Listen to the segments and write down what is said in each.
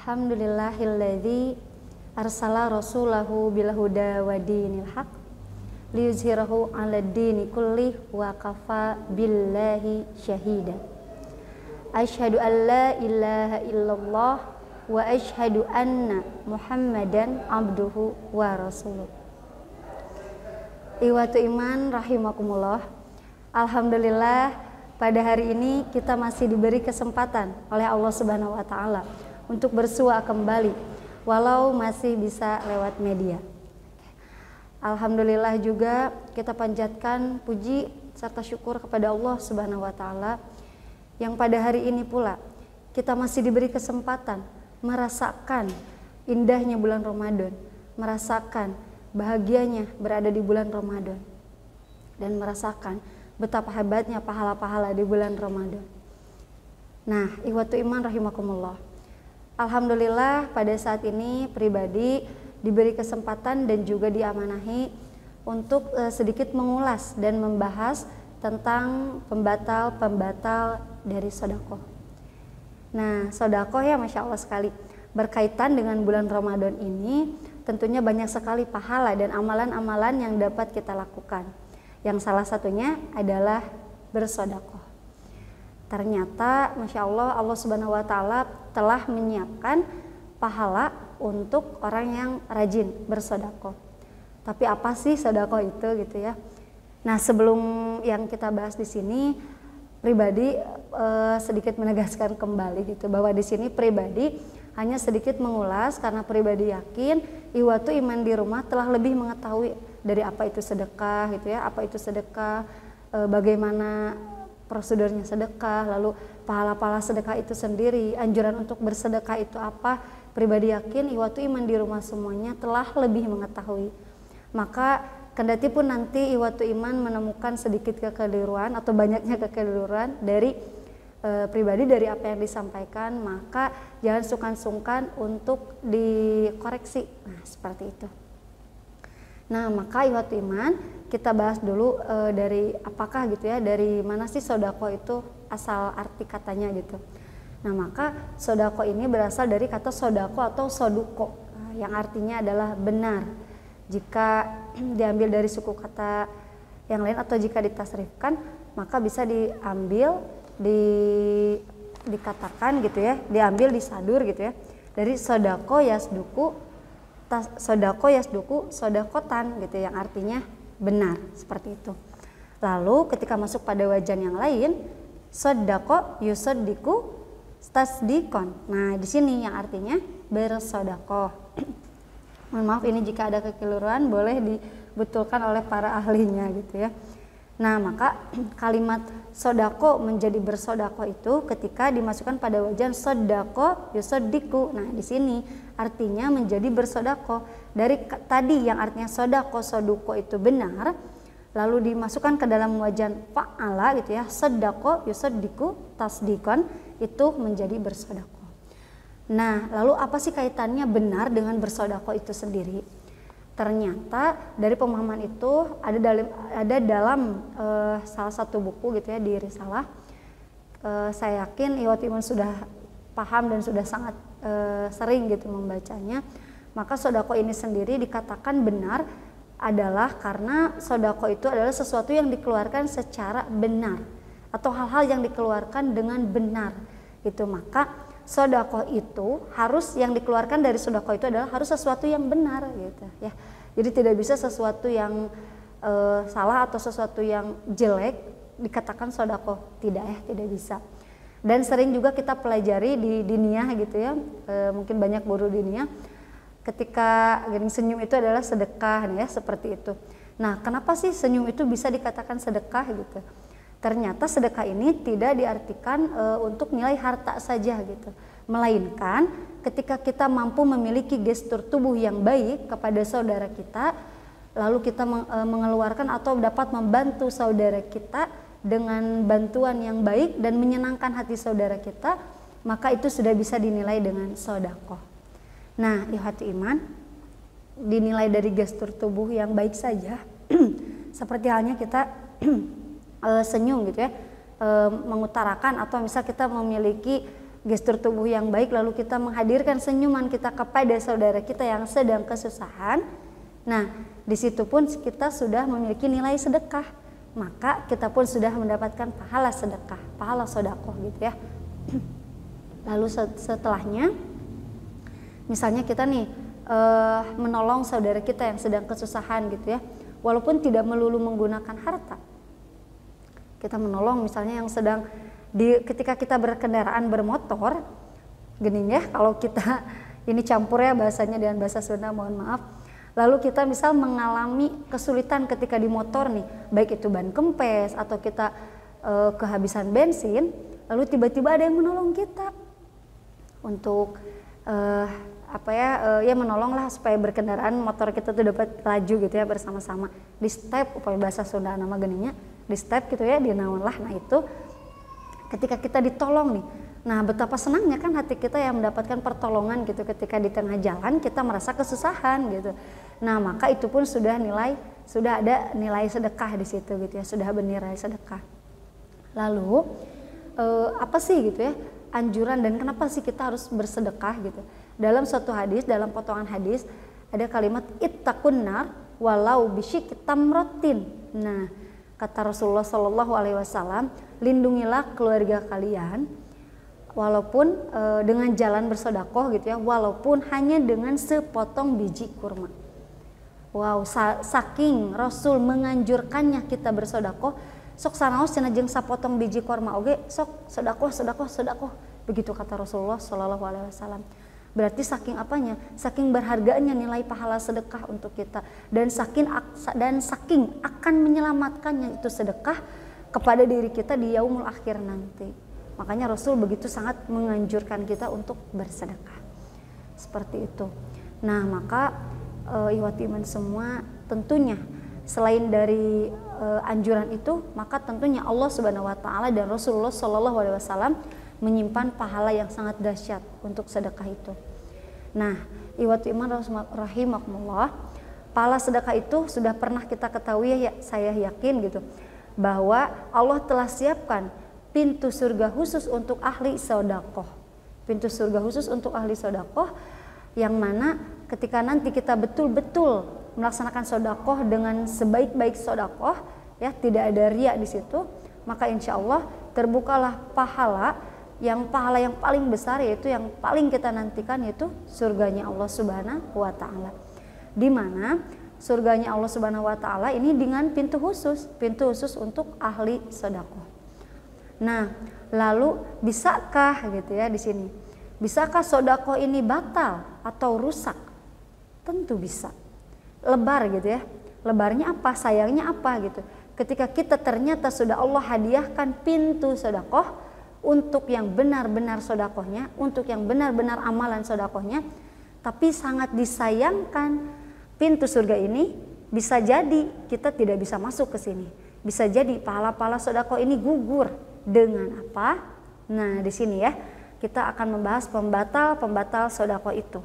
Alhamdulillahilladzi arsala rasulahu bil huda wa dinil haq liyuzhirahu 'alad dini kulli wa kafa billahi syahida. Asyhadu an la ilaha illallah wa asyhadu anna Muhammadan abduhu wa rasuluh. Iwatu iman rahimakumullah. Alhamdulillah pada hari ini kita masih diberi kesempatan oleh Allah Subhanahu wa taala untuk bersua kembali walau masih bisa lewat media. Alhamdulillah juga kita panjatkan puji serta syukur kepada Allah Subhanahu wa taala yang pada hari ini pula kita masih diberi kesempatan merasakan indahnya bulan Ramadan, merasakan bahagianya berada di bulan Ramadan, dan merasakan betapa hebatnya pahala-pahala di bulan Ramadan. Nah, ikhwatu iman rahimakumullah. Alhamdulillah pada saat ini pribadi diberi kesempatan dan juga diamanahi untuk sedikit mengulas dan membahas tentang pembatal-pembatal dari sedekah. Nah, sedekah ya Masya Allah sekali, berkaitan dengan bulan Ramadan ini tentunya banyak sekali pahala dan amalan-amalan yang dapat kita lakukan. Yang salah satunya adalah bersedekah. Ternyata Masya Allah, Allah Subhanahu wa taala telah menyiapkan pahala untuk orang yang rajin bersedekah. Tapi apa sih sedekah itu gitu ya? Nah, sebelum yang kita bahas di sini, pribadi sedikit menegaskan kembali gitu bahwa di sini pribadi hanya sedikit mengulas karena pribadi yakin iwatu iman di rumah telah lebih mengetahui dari apa itu sedekah gitu ya, apa itu sedekah, bagaimana prosedurnya sedekah, lalu pahala-pahala sedekah itu sendiri, anjuran untuk bersedekah itu apa. Pribadi yakin iwatu iman di rumah semuanya telah lebih mengetahui. Maka kendati pun nanti iwatu iman menemukan sedikit kekeliruan atau banyaknya kekeliruan dari pribadi dari apa yang disampaikan, maka jangan sungkan-sungkan untuk dikoreksi. Nah, seperti itu. Nah, maka iwatu iman kita bahas dulu dari apakah gitu ya, dari mana sih sedekah itu asal arti katanya gitu. Nah, maka sedekah ini berasal dari kata sedekah atau soduko, yang artinya adalah benar. Jika diambil dari suku kata yang lain atau jika ditasrifkan, maka bisa diambil dikatakan gitu ya, diambil disadur gitu ya, dari sodako yasduku sodakotan gitu, yang artinya benar, seperti itu. Lalu ketika masuk pada wajan yang lain, sodako yusodiku tasdikon. Nah, di sini yang artinya bersodako. Mohon maaf ini jika ada kekeliruan, boleh dibetulkan oleh para ahlinya gitu ya. Nah, maka kalimat sodako menjadi bersodako itu ketika dimasukkan pada wajan sodako yusodiku. Nah, di sini artinya menjadi bersodako. Dari tadi yang artinya sodako soduko itu benar, lalu dimasukkan ke dalam wajan fa'ala gitu ya, sodako yusodiku tasdikon, itu menjadi bersodako. Nah, lalu apa sih kaitannya benar dengan bersodako itu sendiri? Ternyata dari pemahaman itu ada dalam salah satu buku gitu ya, di Risalah. Saya yakin iwatu iman sudah paham dan sudah sangat sering gitu membacanya. Maka sedekah ini sendiri dikatakan benar adalah karena sedekah itu adalah sesuatu yang dikeluarkan secara benar atau hal-hal yang dikeluarkan dengan benar gitu. Maka sedekah itu harus, yang dikeluarkan dari sedekah itu adalah harus sesuatu yang benar gitu ya. Jadi tidak bisa sesuatu yang salah atau sesuatu yang jelek dikatakan sedekah, tidak ya, tidak bisa. Dan sering juga kita pelajari di diniyah gitu ya, mungkin banyak guru diniyah ketika senyum itu adalah sedekah nih ya, seperti itu. Nah, kenapa sih senyum itu bisa dikatakan sedekah gitu? Ternyata sedekah ini tidak diartikan untuk nilai harta saja gitu, melainkan ketika kita mampu memiliki gestur tubuh yang baik kepada saudara kita, lalu kita mengeluarkan atau dapat membantu saudara kita dengan bantuan yang baik dan menyenangkan hati saudara kita, maka itu sudah bisa dinilai dengan sedekah. Nah, ikhwati iman, dinilai dari gestur tubuh yang baik saja seperti halnya kita senyum gitu ya, mengutarakan atau misal kita memiliki gestur tubuh yang baik, lalu kita menghadirkan senyuman kita kepada saudara kita yang sedang kesusahan. Nah, di situ pun kita sudah memiliki nilai sedekah, maka kita pun sudah mendapatkan pahala sedekah, pahala sedekah gitu ya. Lalu setelahnya, misalnya kita nih menolong saudara kita yang sedang kesusahan gitu ya, walaupun tidak melulu menggunakan harta. Kita menolong misalnya yang sedang ketika kita berkendaraan bermotor, gini ya, kalau kita ini campur ya bahasanya dengan bahasa Sunda, mohon maaf. Lalu kita misal mengalami kesulitan ketika di motor nih, baik itu ban kempes atau kita kehabisan bensin, lalu tiba-tiba ada yang menolong kita untuk ya menolonglah supaya berkendaraan motor kita tuh dapat laju gitu ya bersama-sama. Di step upaya bahasa Sunda nama geninya, di step gitu ya, dinaon lah. Nah itu ketika kita ditolong nih, nah betapa senangnya kan hati kita yang mendapatkan pertolongan gitu ketika di tengah jalan kita merasa kesusahan gitu. Nah maka itu pun sudah ada nilai sedekah di situ gitu ya, sudah bernilai sedekah. Lalu apa sih gitu ya anjuran dan kenapa sih kita harus bersedekah gitu? Dalam suatu hadis, dalam potongan hadis ada kalimat ittaqun nar walau bisyikki tamratin. Nah, kata Rasulullah Shallallahu Alaihi Wasallam, lindungilah keluarga kalian walaupun dengan jalan bersedekah gitu ya, walaupun hanya dengan sepotong biji kurma. Wow, saking Rasul menganjurkannya kita bersedekah, sok sanaos cenah jeung sapotong biji kurma oge sok sedekah. Begitu kata Rasulullah Shallallahu Alaihi Wasallam. Berarti saking apanya? Saking berharganya nilai pahala sedekah untuk kita, dan saking akan menyelamatkannya itu sedekah kepada diri kita di yaumul akhir nanti. Makanya Rasul begitu sangat menganjurkan kita untuk bersedekah. Seperti itu. Nah, maka ikhwati iman semua, tentunya selain dari anjuran itu, maka tentunya Allah Subhanahu wa taala dan Rasulullah Shallallahu alaihi wasallam menyimpan pahala yang sangat dahsyat untuk sedekah itu. Nah, ikhwati iman rahimakumullah, pahala sedekah itu sudah pernah kita ketahui ya, saya yakin gitu, bahwa Allah telah siapkan pintu surga khusus untuk ahli sedekah. Pintu surga khusus untuk ahli sedekah yang mana ketika nanti kita betul-betul melaksanakan sedekah dengan sebaik-baik sedekah ya, tidak ada riya di situ, maka insya Allah terbukalah pahala yang paling besar, yaitu yang paling kita nantikan, yaitu surganya Allah Subhanahu wa taala. Di mana surganya Allah Subhanahu wa taala ini dengan pintu khusus untuk ahli sedekah. Nah, lalu bisakah gitu ya di sini? Bisakah sedekah ini batal atau rusak? Tentu bisa. Lebar gitu ya. Lebarnya apa? Sayangnya apa gitu? Ketika kita ternyata sudah Allah hadiahkan pintu sedekah untuk yang benar-benar sedekahnya, untuk yang benar-benar amalan sedekahnya, tapi sangat disayangkan pintu surga ini bisa jadi kita tidak bisa masuk ke sini. Bisa jadi pahala-pahala sedekah ini gugur dengan apa? Nah, di sini ya kita akan membahas pembatal sedekah itu.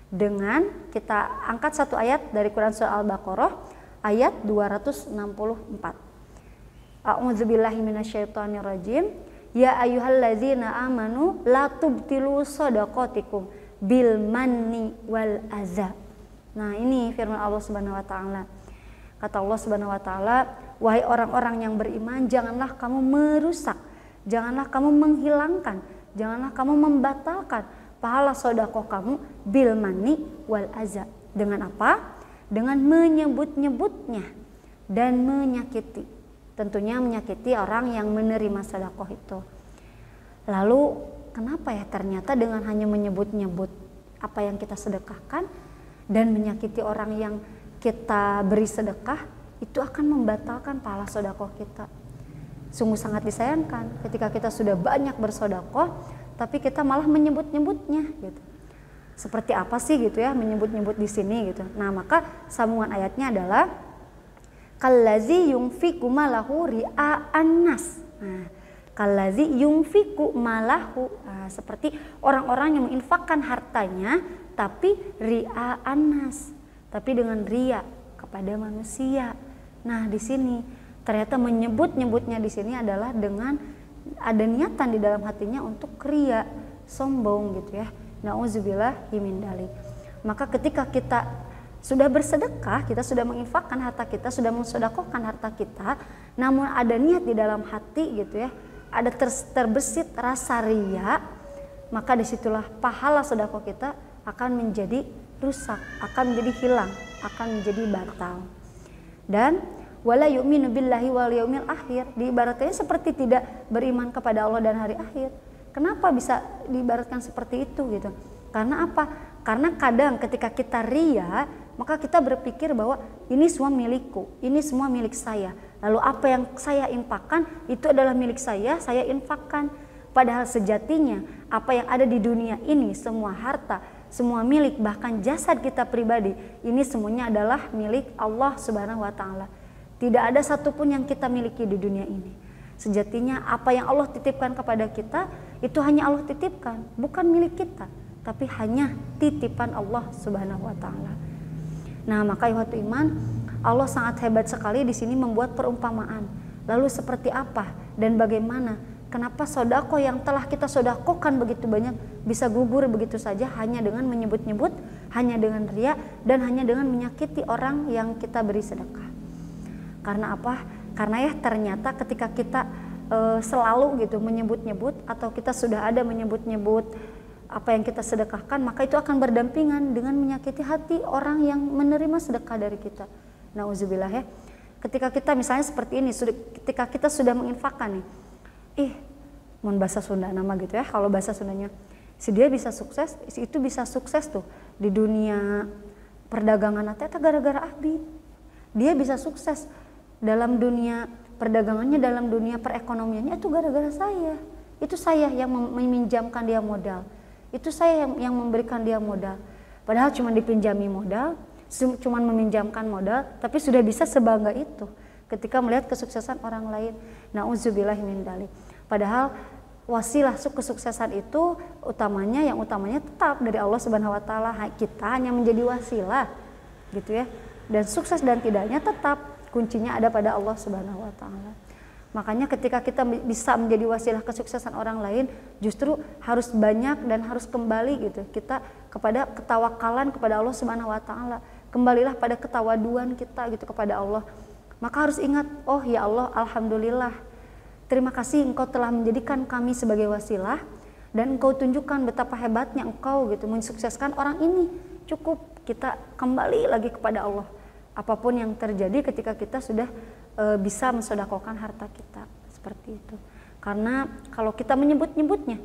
Dengan kita angkat satu ayat dari Quran surah Al-Baqarah ayat 264. A'udzubillahi minasyaitonirrajim. Ya ayyuhalladzina amanu la tubtilu shadaqatikum bil manni wal adza. Nah, ini firman Allah Subhanahu wa taala. Kata Allah Subhanahu wa taala, wahai orang-orang yang beriman, janganlah kamu merusak, janganlah kamu menghilangkan, janganlah kamu membatalkan pahala sedekah kamu bil manni wal adza. Dengan apa? Dengan menyebut-nyebutnya dan menyakiti. Tentunya menyakiti orang yang menerima sedekah itu. Lalu kenapa ya ternyata dengan hanya menyebut-nyebut apa yang kita sedekahkan dan menyakiti orang yang kita beri sedekah itu akan membatalkan pahala sedekah kita. Sungguh sangat disayangkan ketika kita sudah banyak bersedekah tapi kita malah menyebut-nyebutnya gitu. Seperti apa sih gitu ya menyebut-nyebut di sini gitu. Nah, maka sambungan ayatnya adalah kallazi yunfiqu malahu ria'an nas. Nah, kallazi yunfiqu malahu, seperti orang-orang yang menginfakkan hartanya tapi ria'an nas, tapi dengan ria kepada manusia. Nah, di sini ternyata menyebut-nyebutnya di sini adalah dengan ada niatan di dalam hatinya untuk ria, sombong gitu ya. Nauzubillah min dzalik. Maka ketika kita sudah bersedekah, kita sudah menginfakkan harta kita, sudah mensedekahkan harta kita, namun ada niat di dalam hati gitu ya, ada terbesit rasa riya, maka disitulah pahala sedekah kita akan menjadi rusak, akan menjadi hilang, akan menjadi batal. Dan wala yu'minu billahi wal yaumil akhir, diibaratkannya seperti tidak beriman kepada Allah dan hari akhir. Kenapa bisa diibaratkan seperti itu gitu? Karena apa? Karena kadang ketika kita riya, maka kita berpikir bahwa ini semua milikku, ini semua milik saya. Lalu apa yang saya infakkan itu adalah milik saya infakkan. Padahal sejatinya apa yang ada di dunia ini, semua harta, semua milik, bahkan jasad kita pribadi, ini semuanya adalah milik Allah Subhanahu wa taala. Tidak ada satupun yang kita miliki di dunia ini. Sejatinya apa yang Allah titipkan kepada kita itu hanya Allah titipkan, bukan milik kita, tapi hanya titipan Allah Subhanahu wa taala. Nah, maka ikhwatul iman, Allah sangat hebat sekali di sini membuat perumpamaan. Lalu seperti apa dan bagaimana? Kenapa sodako yang telah kita sodakokan begitu banyak bisa gugur begitu saja hanya dengan menyebut-nyebut, hanya dengan riya, dan hanya dengan menyakiti orang yang kita beri sedekah? Karena apa? Karena ya ternyata ketika kita selalu gitu menyebut-nyebut, atau kita sudah ada menyebut-nyebut apa yang kita sedekahkan, maka itu akan berdampingan dengan menyakiti hati orang yang menerima sedekah dari kita. Nauzubillah ya. Ketika kita misalnya seperti ini, ketika kita sudah menginfakkan nih, mohon bahasa Sunda nama gitu ya, kalau bahasa Sundanya, si dia bisa sukses, si itu bisa sukses tuh di dunia perdagangan eta gara-gara abdi. Dia bisa sukses dalam dunia perdagangannya, dalam dunia perekonomiannya itu gara-gara saya. Itu saya yang meminjamkan dia modal. Itu saya yang memberikan dia modal. Padahal cuma dipinjami modal, cuma meminjamkan modal, tapi sudah bisa sebangga itu ketika melihat kesuksesan orang lain. Nauzubillah min dzalik. Padahal wasilah kesuksesan itu yang utamanya tetap dari Allah Subhanahu wa taala. Kita hanya menjadi wasilah gitu ya. Dan sukses dan tidaknya tetap kuncinya ada pada Allah Subhanahu wa taala. Makanya ketika kita bisa menjadi wasilah kesuksesan orang lain, justru harus banyak dan harus kembali gitu kita kepada ketawakalan kepada Allah Subhanahu wa taala. Kembalilah pada ketawaduan kita gitu kepada Allah. Maka harus ingat, oh ya Allah, alhamdulillah. Terima kasih Engkau telah menjadikan kami sebagai wasilah dan Engkau tunjukkan betapa hebatnya Engkau gitu mensukseskan orang ini. Cukup kita kembali lagi kepada Allah. Apapun yang terjadi ketika kita sudah bisa mensedekahkan harta kita, seperti itu. Karena kalau kita menyebut-nyebutnya,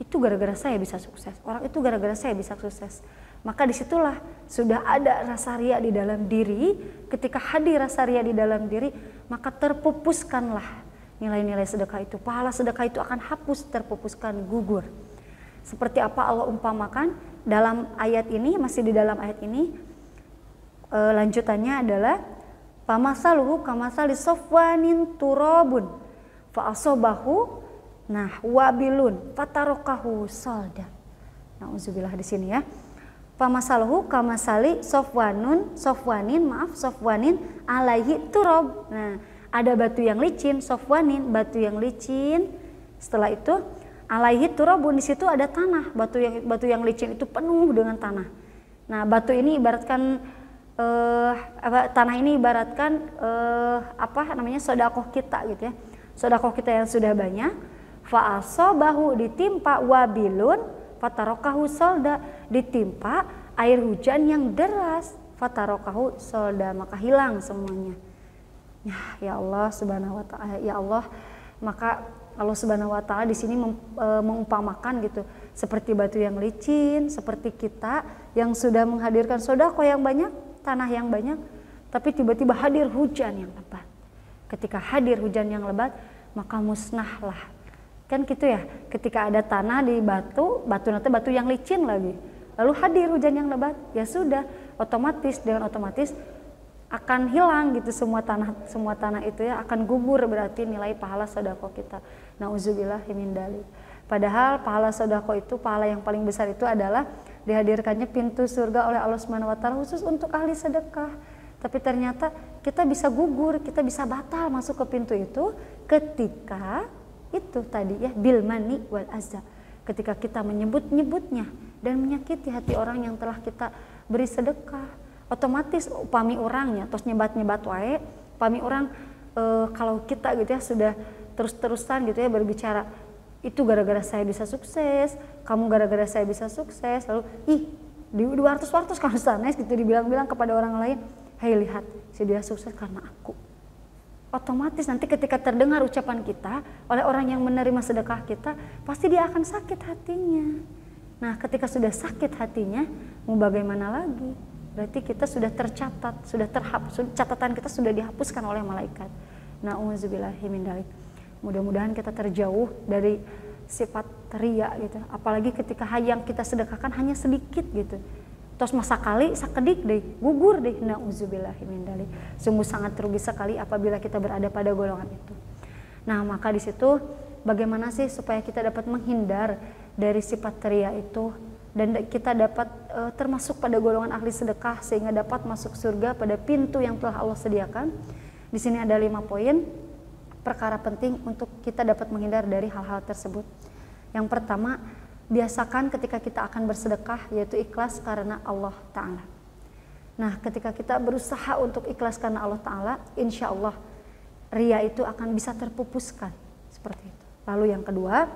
itu gara-gara saya bisa sukses, orang itu gara-gara saya bisa sukses, maka disitulah sudah ada rasa riya di dalam diri. Ketika hadir rasa riya di dalam diri, maka terpupuskanlah nilai-nilai sedekah itu. Pahala sedekah itu akan hapus, terpupuskan, gugur. Seperti apa Allah umpamakan dalam ayat ini, masih di dalam ayat ini, lanjutannya adalah pamasaluhu kamasali sofwanin turabun fa asobahu wabilun fatarokahu solda. Nauzubillah di sini ya. Pamasaluhu kamasali sofwanin alaihi turab. Nah, ada batu yang licin, sofwanin batu yang licin. Setelah itu alaihi turabun, di situ ada tanah. Batu yang licin itu penuh dengan tanah. Nah, batu ini ibaratkan tanah ini ibaratkan sedekah kita gitu ya. Sedekah kita yang sudah banyak, fa asabahu ditimpa wabilun fatarokahu solda, ditimpa air hujan yang deras, fatarokahu solda, maka hilang semuanya. Ya Allah Subhanahu wa taala, ya Allah, maka Allah Subhanahu wa taala di sini mengumpamakan gitu, seperti batu yang licin, seperti kita yang sudah menghadirkan sedekah yang banyak, tanah yang banyak, tapi tiba-tiba hadir hujan yang lebat. Ketika hadir hujan yang lebat, maka musnahlah. Kan gitu ya, ketika ada tanah di batu nanti batu yang licin lagi. Lalu hadir hujan yang lebat, ya sudah, dengan otomatis akan hilang gitu semua tanah itu ya, akan gugur berarti nilai pahala sedekah kita. Nauzubillah min dzalik. Padahal pahala sedekah itu, pahala yang paling besar itu adalah dihadirkannya pintu surga oleh Allah Subhanahu wa taala khusus untuk ahli sedekah. Tapi ternyata kita bisa gugur, kita bisa batal masuk ke pintu itu ketika itu tadi ya bil mani wal azza. ketika kita menyebut-nyebutnya dan menyakiti hati orang yang telah kita beri sedekah, otomatis upami orangnya terus nyebat-nyebat wae, upami orang kalau kita gitu ya sudah terus-terusan gitu ya berbicara, itu gara-gara saya bisa sukses, kamu gara-gara saya bisa sukses, lalu di 200 kalau sanes gitu dibilang-bilang kepada orang lain, hei lihat si dia sukses karena aku. Otomatis nanti ketika terdengar ucapan kita oleh orang yang menerima sedekah kita, pasti dia akan sakit hatinya. Nah ketika sudah sakit hatinya, mau bagaimana lagi? Berarti kita sudah tercatat, sudah terhapus, catatan kita sudah dihapuskan oleh malaikat. Na'udzubillahi min dzalik. Mudah-mudahan kita terjauh dari sifat ria gitu. Apalagi ketika yang kita sedekahkan hanya sedikit gitu. Terus masa kali sakedik deh, gugur deh. Na'udzubillahi min dzalik. Sungguh sangat rugi sekali apabila kita berada pada golongan itu. Nah, maka di situ bagaimana sih supaya kita dapat menghindar dari sifat ria itu dan kita dapat termasuk pada golongan ahli sedekah sehingga dapat masuk surga pada pintu yang telah Allah sediakan. Di sini ada 5 poin perkara penting untuk kita dapat menghindar dari hal-hal tersebut. Yang pertama, biasakan ketika kita akan bersedekah yaitu ikhlas karena Allah Ta'ala. Nah ketika kita berusaha untuk ikhlas karena Allah Ta'ala, insya Allah ria itu akan bisa terpupuskan seperti itu. Lalu yang kedua,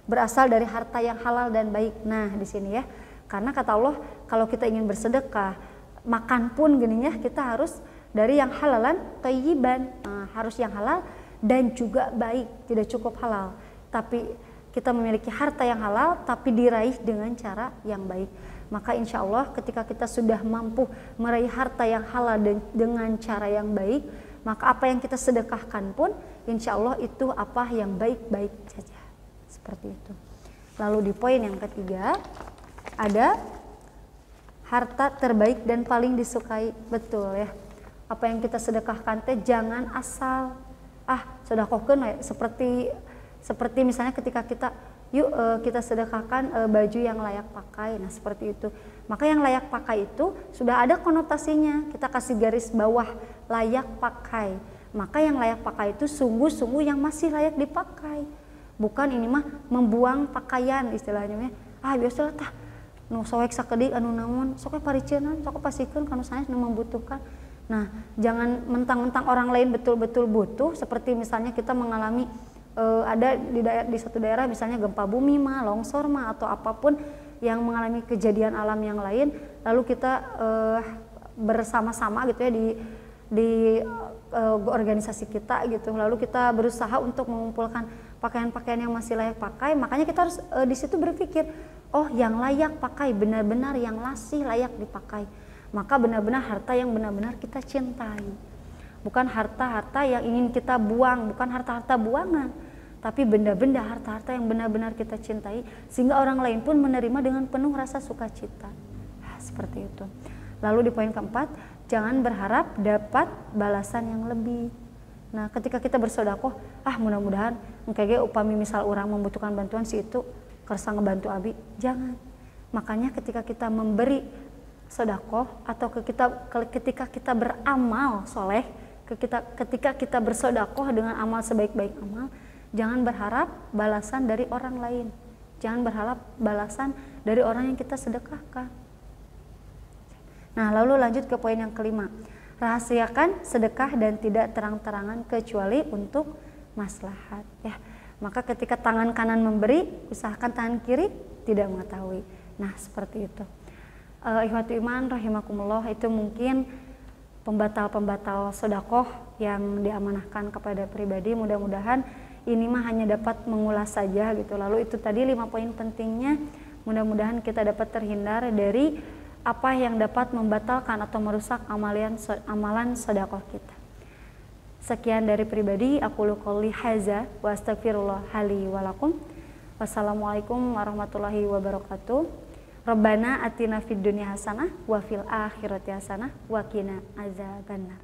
berasal dari harta yang halal dan baik. Nah di sini ya, karena kata Allah kalau kita ingin bersedekah, makan pun gini ya, kita harus dari yang halalan thayyiban, harus yang halal dan juga baik, tidak cukup halal. Tapi kita memiliki harta yang halal tapi diraih dengan cara yang baik. Maka insya Allah ketika kita sudah mampu meraih harta yang halal dengan cara yang baik, maka apa yang kita sedekahkan pun insya Allah itu apa yang baik-baik saja. Seperti itu. Lalu di poin yang ketiga ada harta terbaik dan paling disukai. Betul ya. Apa yang kita sedekahkan teh jangan asal sedekahkeun seperti misalnya ketika kita kita sedekahkan baju yang layak pakai. Nah seperti itu. Maka yang layak pakai itu sudah ada konotasinya, kita kasih garis bawah layak pakai. Maka yang layak pakai itu sungguh-sungguh yang masih layak dipakai, bukan ini mah membuang pakaian istilahnya. Biasalah tah nu soek sakedik anu naon sok pariceunan sok pasikeun kana sanes nu membutuhkan. Nah jangan mentang-mentang orang lain betul-betul butuh, seperti misalnya kita mengalami ada di satu daerah misalnya gempa bumi longsor atau apapun yang mengalami kejadian alam yang lain, lalu kita bersama-sama gitu ya di organisasi kita gitu, lalu kita berusaha untuk mengumpulkan pakaian-pakaian yang masih layak pakai. Makanya kita harus di situ berpikir, oh yang layak pakai benar-benar yang masih layak dipakai, maka benar-benar harta yang benar-benar kita cintai, bukan harta-harta yang ingin kita buang, bukan harta-harta buangan, tapi benda-benda harta-harta yang benar-benar kita cintai sehingga orang lain pun menerima dengan penuh rasa sukacita. Seperti itu. Lalu di poin keempat, jangan berharap dapat balasan yang lebih. Nah ketika kita bersedekah, mudah-mudahan engke upami misal orang membutuhkan bantuan si itu kersa ngebantu abi, jangan. Makanya ketika kita memberi sedekah atau ketika kita beramal soleh, ketika kita bersedekah dengan amal sebaik-baik amal, jangan berharap balasan dari orang lain. Jangan berharap balasan dari orang yang kita sedekahkan. Nah, lalu lanjut ke poin yang kelima. Rahasiakan sedekah dan tidak terang-terangan kecuali untuk maslahat. Ya, maka ketika tangan kanan memberi, usahakan tangan kiri tidak mengetahui. Nah, seperti itu. Ikhwatu iman rahimakumullah, itu mungkin pembatal-pembatal sedekah yang diamanahkan kepada pribadi. Mudah-mudahan ini mah hanya dapat mengulas saja gitu. Lalu itu tadi 5 poin pentingnya. Mudah-mudahan kita dapat terhindar dari apa yang dapat membatalkan atau merusak amalan sedekah kita. Sekian dari pribadi, aku qouli hadza wa astaghfirullah li wa lakum. Wassalamualaikum warahmatullahi wabarakatuh. Rabbana atina fid dunya hasanah wa fil akhirati hasanah wa qina azabannar.